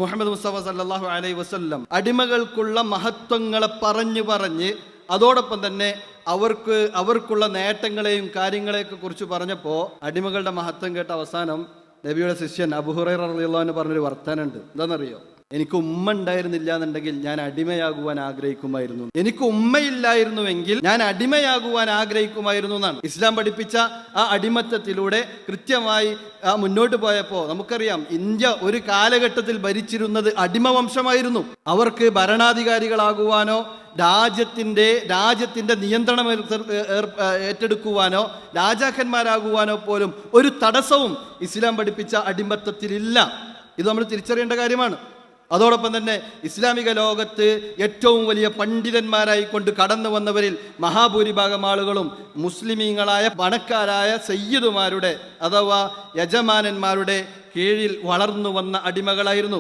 മുഹമ്മദ് മുസ്തഫ സല്ലല്ലാഹു അലൈഹി വസല്ലം അടിമകൾക്കുള്ള മഹത്വങ്ങളെ പറഞ്ഞ് അതോടൊപ്പം തന്നെ അവർക്കുള്ള നേട്ടങ്ങളെയും കാര്യങ്ങളെയൊക്കെ കുറിച്ച് പറഞ്ഞപ്പോൾ അടിമകളുടെ മഹത്വം കേട്ട അവസാനം നബിയുടെ ശിഷ്യൻ അബൂ ഹുറൈറ റളിയല്ലാഹു അൻഹു പറഞ്ഞൊരു വർത്തമാനമുണ്ട്. എന്താണെന്നറിയോ? എനിക്ക് ഉമ്മ ഉണ്ടായിരുന്നില്ല എന്നുണ്ടെങ്കിൽ ഞാൻ അടിമയാകുവാൻ ആഗ്രഹിക്കുമായിരുന്നു, എനിക്ക് ഉമ്മയില്ലായിരുന്നുവെങ്കിൽ ഞാൻ അടിമയാകുവാൻ ആഗ്രഹിക്കുമായിരുന്നു എന്നാണ് ഇസ്ലാം പഠിപ്പിച്ച ആ അടിമത്തത്തിലൂടെ കൃത്യമായി മുന്നോട്ട് പോയപ്പോൾ നമുക്കറിയാം, ഇന്ത്യ ഒരു കാലഘട്ടത്തിൽ ഭരിച്ചിരുന്നത് അടിമവംശമായിരുന്നു. അവർക്ക് ഭരണാധികാരികളാകുവാനോ രാജ്യത്തിന്റെ നിയന്ത്രണം ഏറ്റെടുക്കുവാനോ രാജാക്കന്മാരാകുവാനോ പോലും ഒരു തടസ്സവും ഇസ്ലാം പഠിപ്പിച്ച അടിമത്തത്തിലില്ല. ഇത് നമ്മൾ തിരിച്ചറിയേണ്ട കാര്യമാണ്. അതോടൊപ്പം തന്നെ ഇസ്ലാമിക ലോകത്ത് ഏറ്റവും വലിയ പണ്ഡിതന്മാരായി കൊണ്ട് കടന്നു വന്നവരിൽ മഹാഭൂരിഭാഗം ആളുകളും മുസ്ലിമീങ്ങളായ പണക്കാരായ സയ്യിദുമാരുടെ അഥവാ യജമാനന്മാരുടെ കീഴിൽ വളർന്നു വന്ന അടിമകളായിരുന്നു.